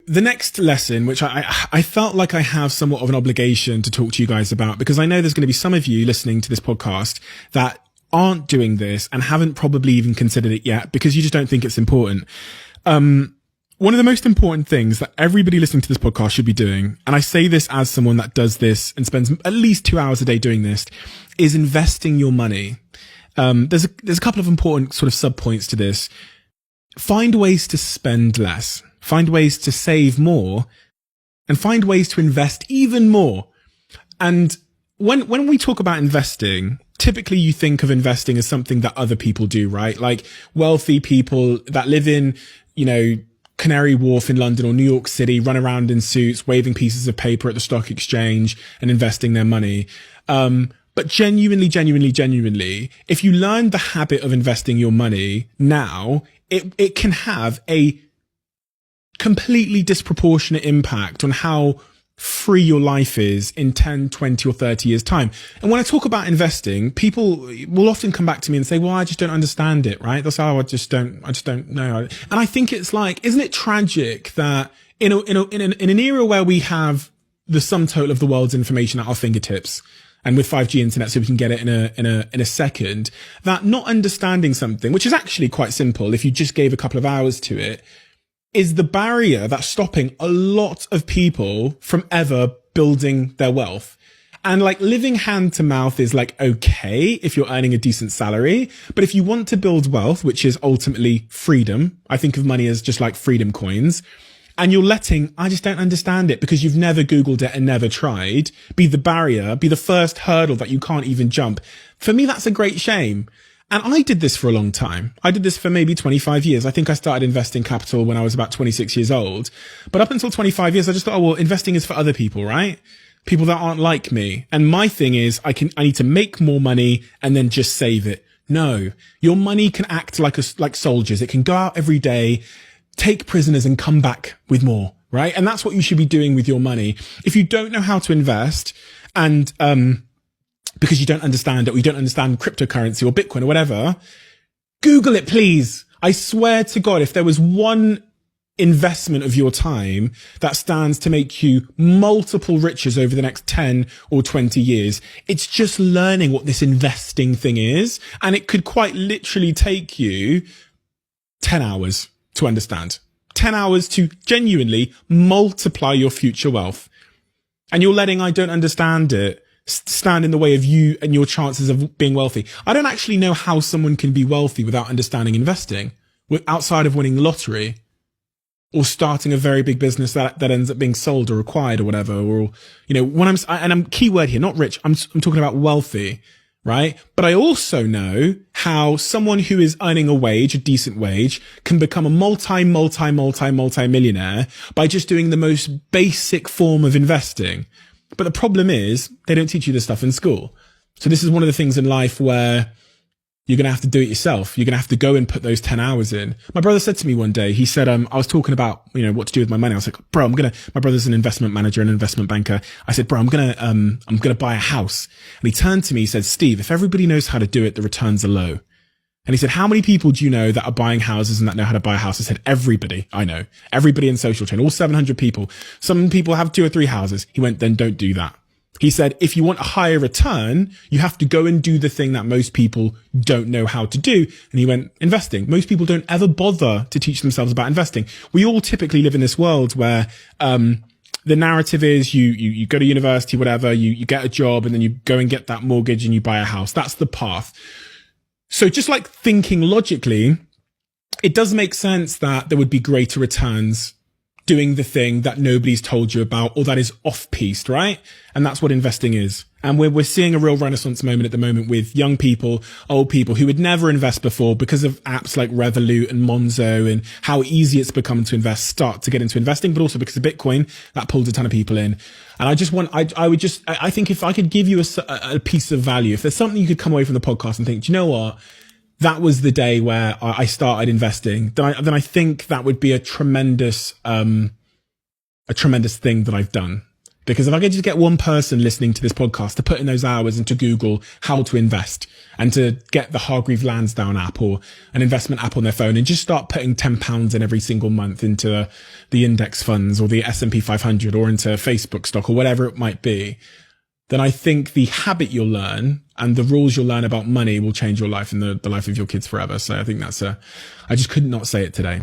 The next lesson, which I felt like I have somewhat of an obligation to talk to you guys about, because I know there's going to be some of you listening to this podcast that aren't doing this and haven't probably even considered it yet because you just don't think it's important. One of the most important things that everybody listening to this podcast should be doing, and I say this as someone that does this and spends at least 2 hours a day doing this, is investing your money. There's a couple of important sort of sub points to this. Find ways to spend less. Find ways to save more, and find ways to invest even more. And when we talk about investing, typically you think of investing as something that other people do, right? Like wealthy people that live in, Canary Wharf in London or New York City, run around in suits, waving pieces of paper at the stock exchange and investing their money. But genuinely, if you learn the habit of investing your money now, it can have a completely disproportionate impact on how free your life is in 10, 20 or 30 years time. And when I talk about investing, people will often come back to me and say, well, I just don't understand it, right? That's how I just don't know. And I think it's like, isn't it tragic that in an era where we have the sum total of the world's information at our fingertips, and with 5G internet, so we can get it in a second, that not understanding something, which is actually quite simple if you just gave a couple of hours to it, is the barrier that's stopping a lot of people from ever building their wealth. And like living hand to mouth is like, okay, if you're earning a decent salary, but if you want to build wealth, which is ultimately freedom, I think of money as just like freedom coins, and you're letting, I just don't understand it because you've never Googled it and never tried, be the barrier, be the first hurdle that you can't even jump. For me, that's a great shame. And I did this for a long time. I did this for maybe 25 years. I think I started investing capital when I was about 26 years old. But up until 25 years, I just thought, oh, well, investing is for other people, right? People that aren't like me. And my thing is, I need to make more money and then just save it. No, your money can act like soldiers. It can go out every day, take prisoners and come back with more, right? And that's what you should be doing with your money. If you don't know how to invest and, because you don't understand it, or you don't understand cryptocurrency or Bitcoin or whatever, Google it, please. I swear to God, if there was one investment of your time that stands to make you multiple riches over the next 10 or 20 years, it's just learning what this investing thing is. And it could quite literally take you 10 hours to understand. 10 hours to genuinely multiply your future wealth. And you're letting I don't understand it stand in the way of you and your chances of being wealthy. I don't actually know how someone can be wealthy without understanding investing, outside of winning the lottery or starting a very big business that ends up being sold or acquired or whatever. Or, when I'm keyword here, not rich, I'm talking about wealthy, right? But I also know how someone who is earning a decent wage, can become a multi-millionaire by just doing the most basic form of investing. But the problem is they don't teach you this stuff in school. So this is one of the things in life where you're going to have to do it yourself. You're going to have to go and put those 10 hours in. My brother said to me one day, he said, I was talking about, what to do with my money. I was like, bro, my brother's an investment manager and investment banker. I said, bro, I'm going to buy a house. And he turned to me, he said, Steve, if everybody knows how to do it, the returns are low. And he said, how many people do you know that are buying houses and that know how to buy a house? I said, everybody I know. Everybody in social chain, all 700 people. Some people have 2 or 3 houses. He went, then don't do that. He said, if you want a higher return, you have to go and do the thing that most people don't know how to do. And he went, investing. Most people don't ever bother to teach themselves about investing. We all typically live in this world where, the narrative is you go to university, whatever, you get a job and then you go and get that mortgage and you buy a house. That's the path. So just like thinking logically, it does make sense that there would be greater returns doing the thing that nobody's told you about or that is off-piste, right? And that's what investing is. And we're seeing a real renaissance moment at the moment with young people, old people who would never invest before because of apps like Revolut and Monzo and how easy it's become to start to get into investing, but also because of Bitcoin that pulled a ton of people in. And I think if I could give you a piece of value, if there's something you could come away from the podcast and think, do you know what? That was the day where I started investing. Then I think that would be a tremendous thing that I've done. Because if I could just get one person listening to this podcast to put in those hours into Google how to invest and to get the Hargreave Lansdown app or an investment app on their phone and just start putting £10 in every single month into the index funds or the S&P 500 or into Facebook stock or whatever it might be, then I think the habit you'll learn and the rules you'll learn about money will change your life and the life of your kids forever. So I think I just could not say it today.